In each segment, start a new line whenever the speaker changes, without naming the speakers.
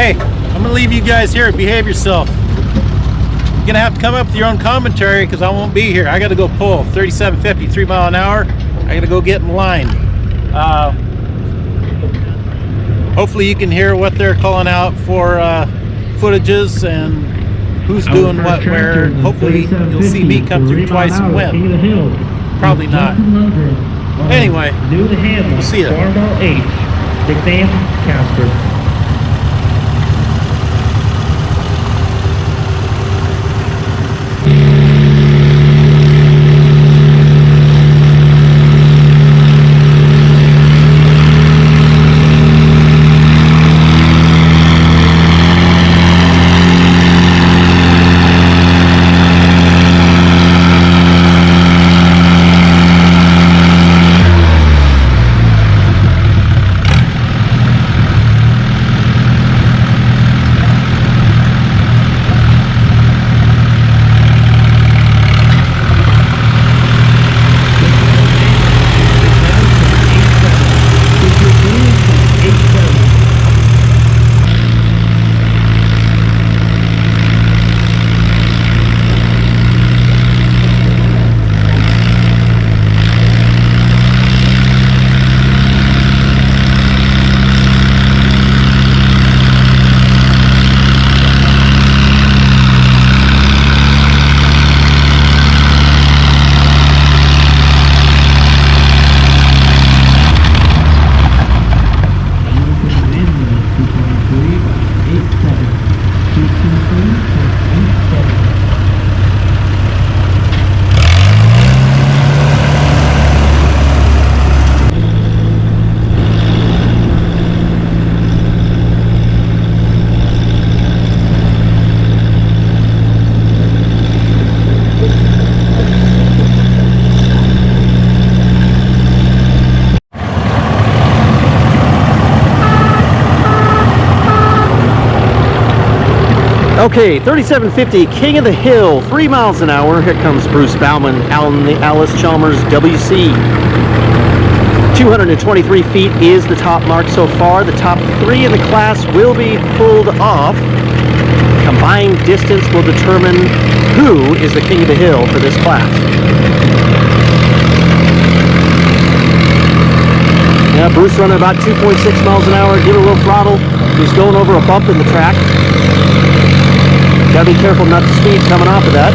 Hey, I'm gonna leave you guys here. Behave yourself. You're gonna have to come up with your own commentary because I won't be here. I gotta go pull 3750, 3 mile an hour. I gotta go get in line. Hopefully you can hear what they're calling out for footages and who's doing what where. Hopefully you'll see me come through twice and win. Probably not. Anyway, we'll see you.
Farmall H, nickname Casper.
Okay, 3750, King of the Hill, 3 miles an hour. Here comes Bruce Bauman, Alan the Alice Chalmers WC. 223 feet is the top mark so far. The top 3 in the class will be pulled off. Combined distance will determine who is the King of the Hill for this class. Yeah, Bruce running about 2.6 miles an hour. Give it a little throttle. He's going over a bump in the track. Gotta be careful not to speed coming off of that.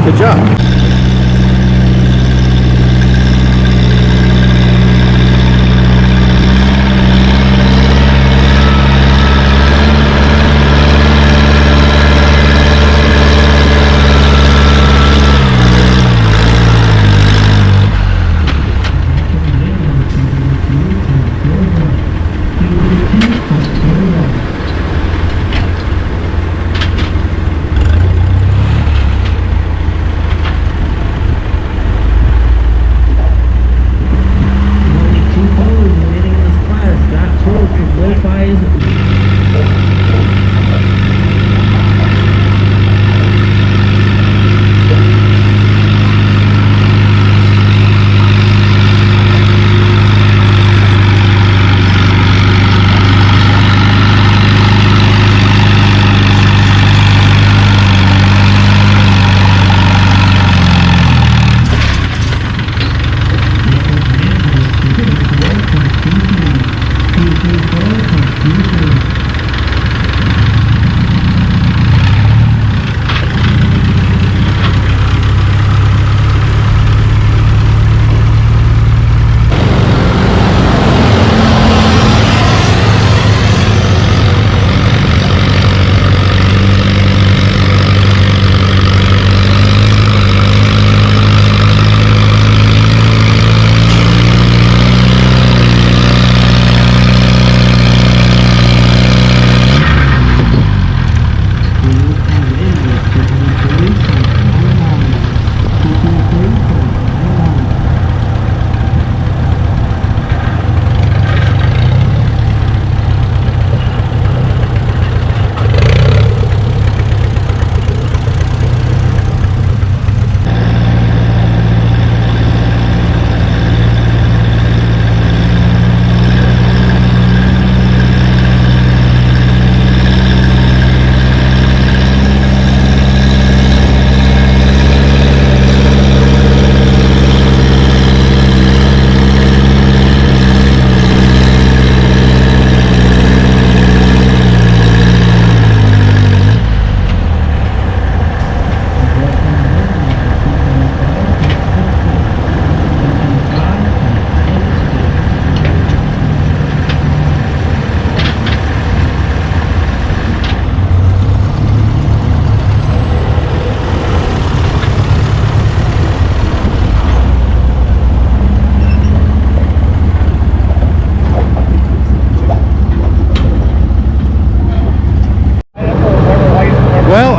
Good job.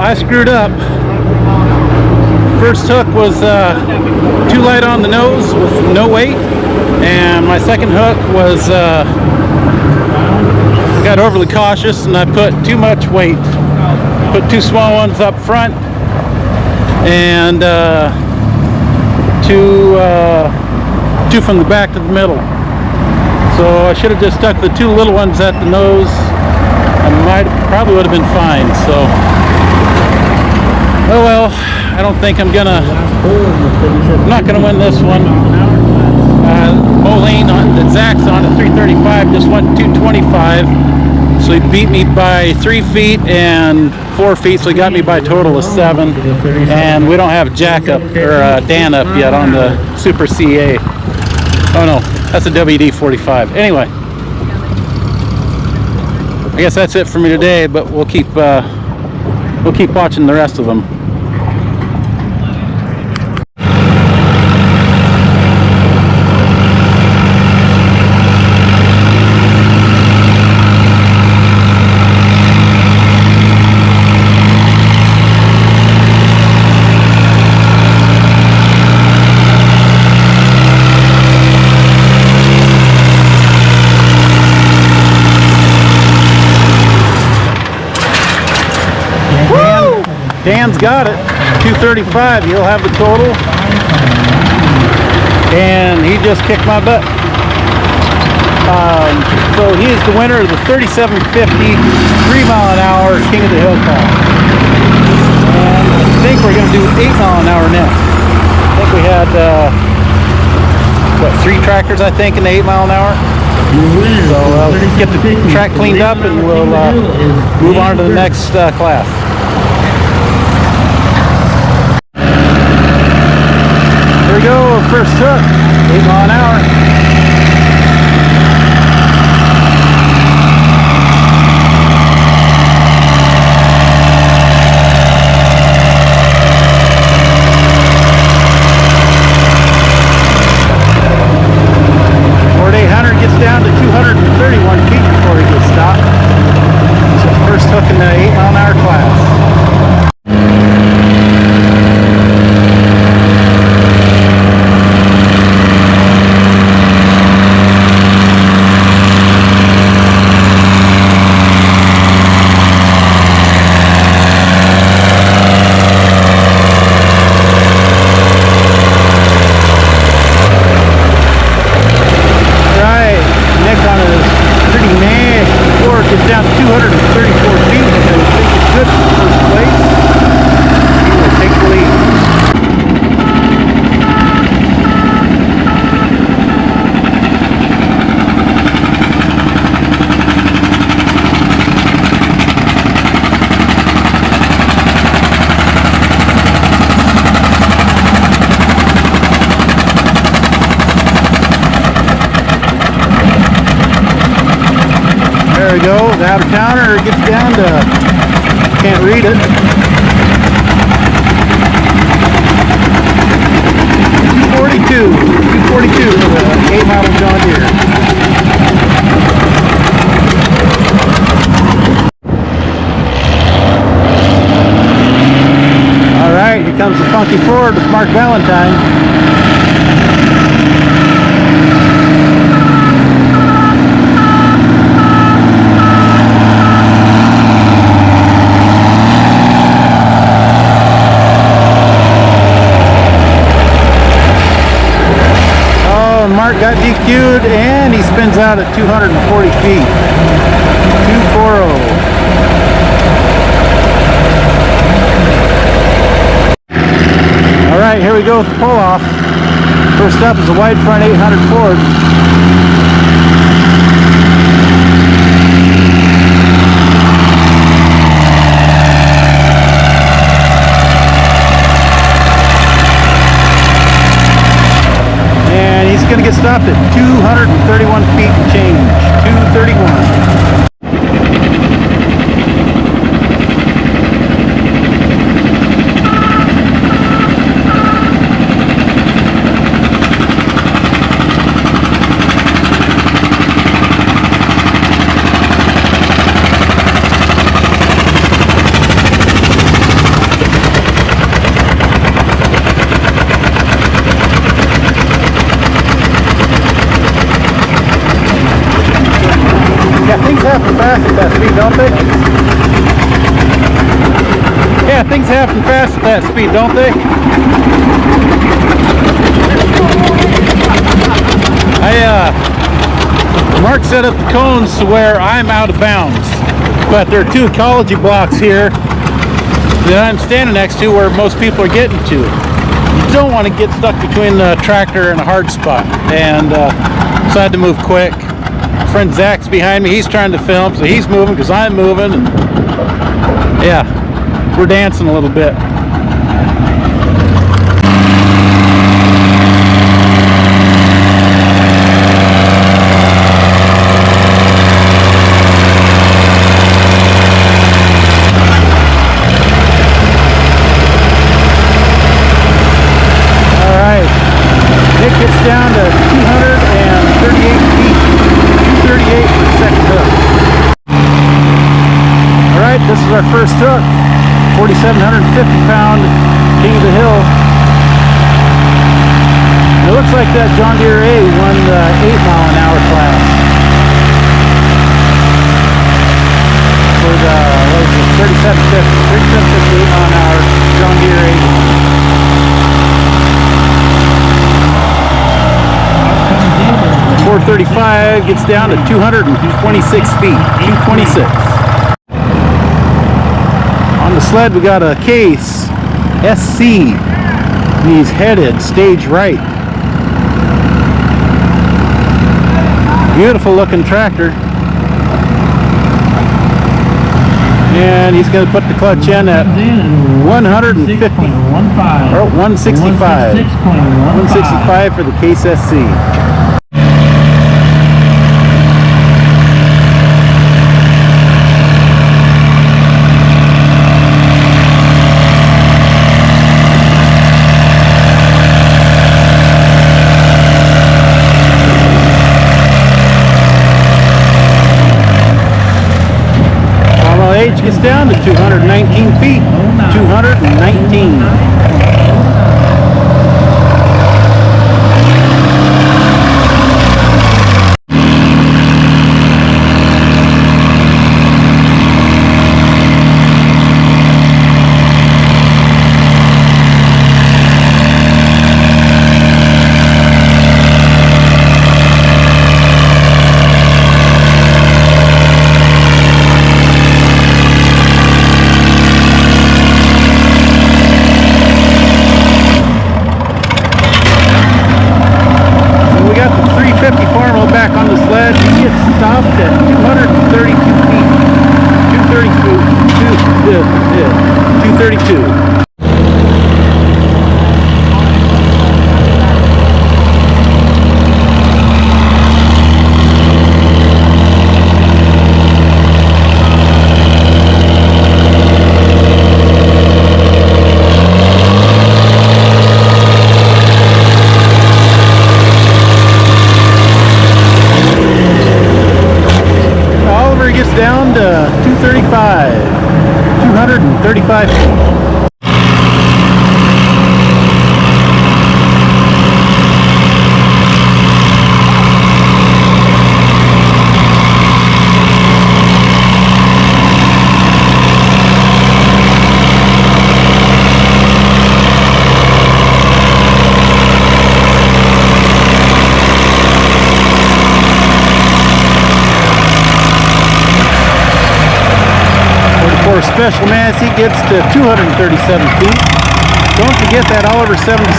I screwed up. First hook was too light on the nose with no weight, and my second hook was got overly cautious and I put too much weight. Put two small ones up front and two from the back to the middle. So I should have just stuck the two little ones at the nose. I probably would have been fine. So, oh well. I don't think I'm not gonna win this one. Moline that Zack's on at 335 just went 225. So he beat me by 3 feet and 4 feet, so he got me by a total of 7. And we don't have Jack up, or Dan up yet on the Super CA. Oh no, that's a WD-45. Anyway, I guess that's it for me today, but we'll keep watching the rest of them. Dan's got it, 235. He'll have the total, and he just kicked my butt. So he is the winner of the 3750 3-mile-an-hour King of the Hill call. And I think we're going to do 8-mile-an-hour next. I think we had what, 3 trackers I think in the 8-mile-an-hour. So let's get the track cleaned up and we'll move on to the next class. Here we go, first hook, 8-mile-an-hour. Ford 800 gets down to 231 feet before he gets stopped. So first hook in the 8-mile-an-hour class. Down 234 feet, and I think it's good for first place. He will take the lead. There we go, the outer counter gets down to, can't read it, 242 for the 8-mile John Deere. Alright, here comes the funky Ford with Mark Valentine. Mark got DQ'd and he spins out at 240 feet. 240. Alright, here we go with the pull off. First up is a wide front 800 Ford. Going to get stopped at 231 feet and change. 231. happen fast at that speed, don't they? Mark set up the cones to where I'm out of bounds, but there are two ecology blocks here that I'm standing next to where most people are getting to. You don't want to get stuck between the tractor and a hard spot, and so I had to move quick. Friend Zach's behind me. He's trying to film, so he's moving because I'm moving. And yeah, we're dancing a little bit. Gets down to 238 feet, 238 for the second hook. Alright, this is our first hook, 4,750 pound King of the Hill. It looks like that John Deere A won the 8-mile-an-hour class. For the, what is it, 3750, 8-mile-an-hour John Deere A. 435 gets down to 226 feet, 226. On the sled we got a Case SC. He's headed stage right. Beautiful looking tractor. And he's going to put the clutch in at 150 or 165. 165 for the Case SC. Age gets down to 219 feet, 219. Back on the sled, he gets stopped at 232 feet. 232. Gets down to 235 feet. Special Mass, he gets to 237 feet. Don't forget that Oliver 77,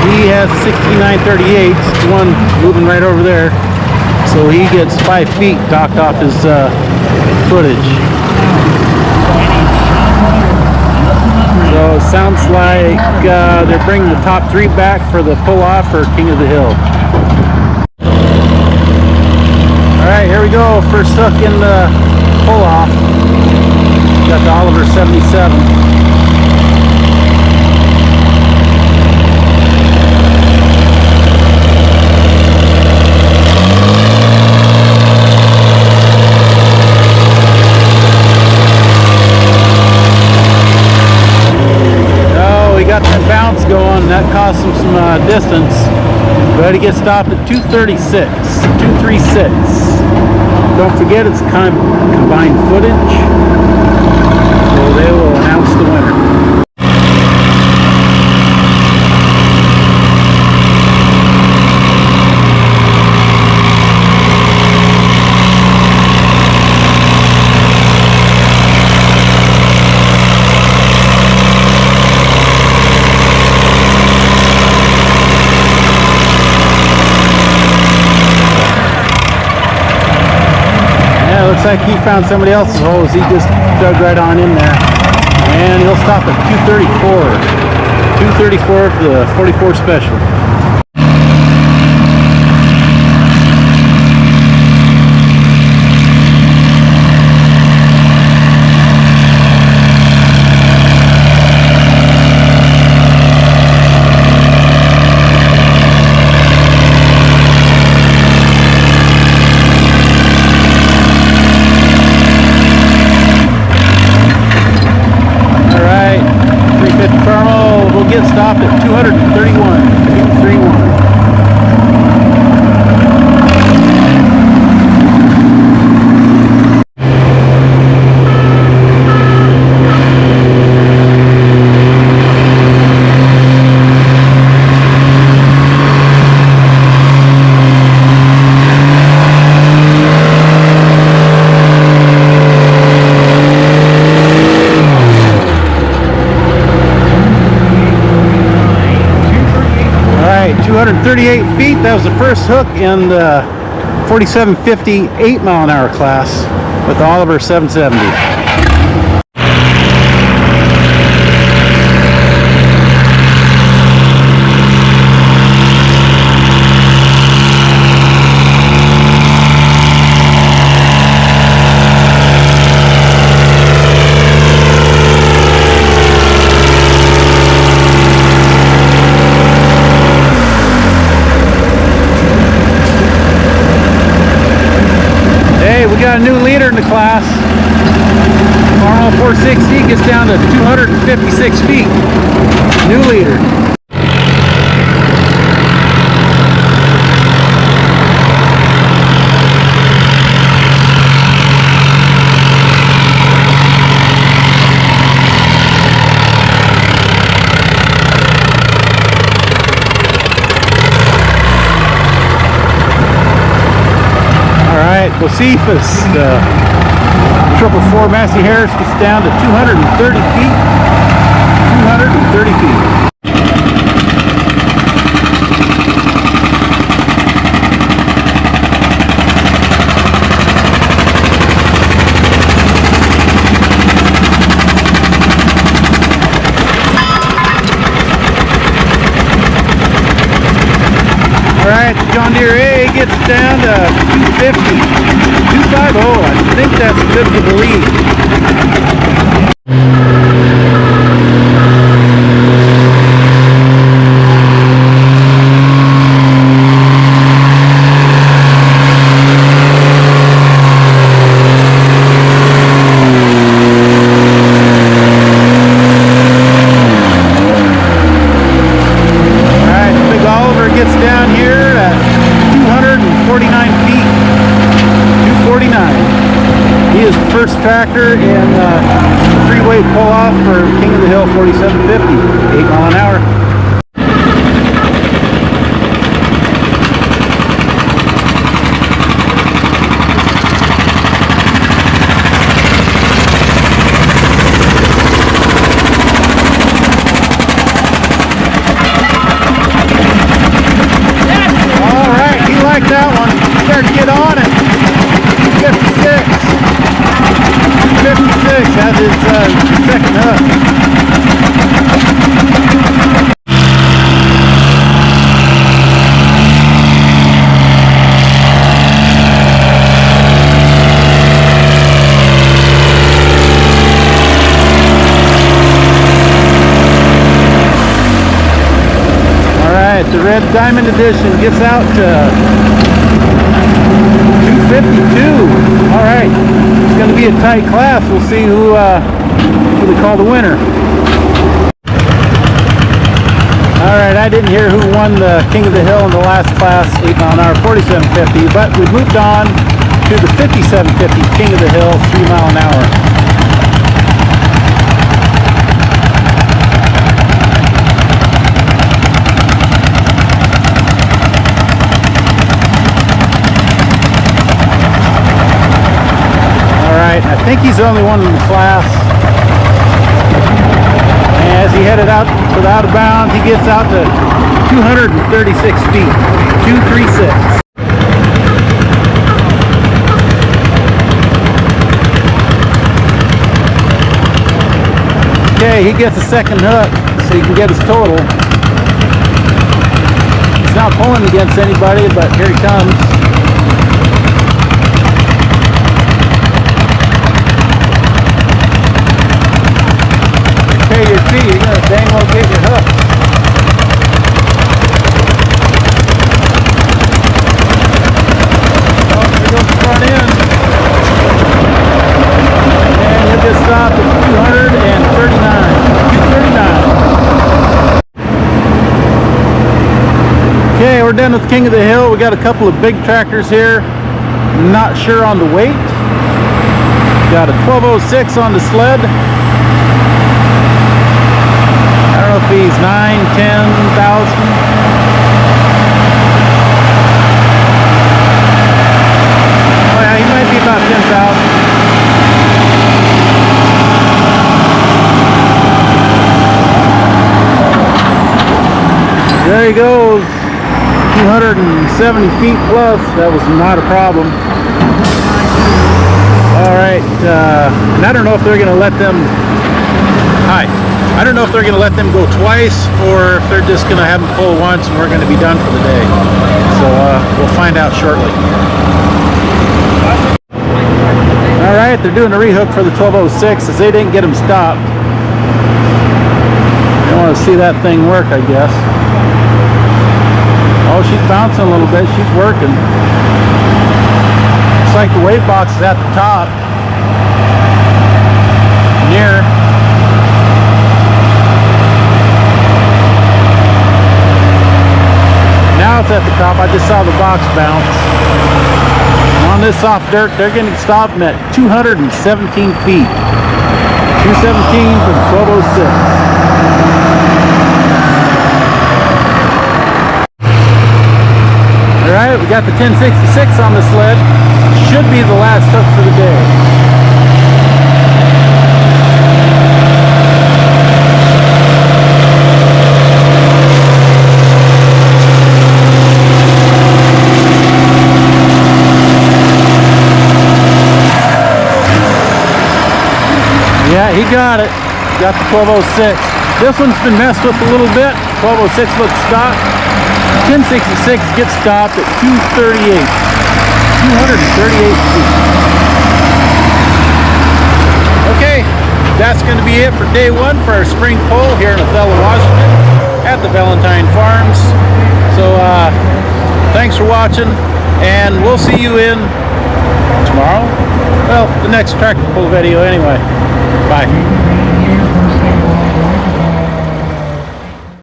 he has a 6938, the one moving right over there. So he gets 5 feet docked off his footage. So it sounds like they're bringing the top 3 back for the pull-off for King of the Hill. Alright, here we go. First hook in the pull-off. Got the Oliver 77. Oh, he got that bounce going. That cost him some distance. But he gets stopped at 236. 236. Don't forget it's combined footage. So they will announce the winner. Looks like he found somebody else's hose. He just dug right on in there. And he'll stop at 234. 234 for the 44 special. Get stopped at 231. 231. All right, 238 feet. That was the first hook in the 4750 8-mile-an-hour class with the Oliver 770. We got a new leader in the class. Arnold 460 gets down to 256 feet. New leader. Josephus, 444 Massey Harris gets down to 230 feet. 230 feet. Alright, the John Deere A gets down to 250. 250, I think that's good for the lead. First tractor in freeway pull-off for King of the Hill 4750, 8-mile-an-hour. All right, he liked that one. Better get on it. 56. 56 has his second hook. Alright, the Red Diamond Edition gets out to 252. Alright, it's going to be a tight class. We'll see who they call the winner. Alright, I didn't hear who won the King of the Hill in the last class, 8-mile-an-hour 4750, but we moved on to the 5750 King of the Hill 3-mile-an-hour. think he's the only one in the class. As he headed out for the out of bounds, he gets out to 236 feet, 236. Okay, he gets a second hook so he can get his total. He's not pulling against anybody, but here he comes. Pay your fee, you're gonna dang well get your hook. Oh, here goes the front end. And he'll get stopped at 239. Okay, we're done with King of the Hill. We got a couple of big tractors here. Not sure on the weight. Got a 1206 on the sled. I don't know if he's 9, 10,000. Oh yeah, he might be about 10,000. There he goes. 270 feet plus. That was not a problem. Alright, and I don't know if they're going to let them... Hi. I don't know if they're going to let them go twice or if they're just going to have them pull once and we're going to be done for the day. So we'll find out shortly. Alright, they're doing a rehook for the 1206 as they didn't get them stopped. They want to see that thing work, I guess. Oh, she's bouncing a little bit. She's working. Looks like the weight box is at the top. Near. Now it's at the top. I just saw the box bounce. On this soft dirt, they're going to stop them at 217 feet. 217 from 1206. Alright, we got the 1066 on the sled. Should be the last hook for the day. Yeah, he got it. Got the 1206. This one's been messed with a little bit. 1206 looks stopped. 1066 gets stopped at 238. 238 feet. Okay, that's going to be it for day one for our spring pull here in Othello, Washington at the Valentine Farms. So thanks for watching, and we'll see you in tomorrow. Well, the next tractor pull video anyway. Bye.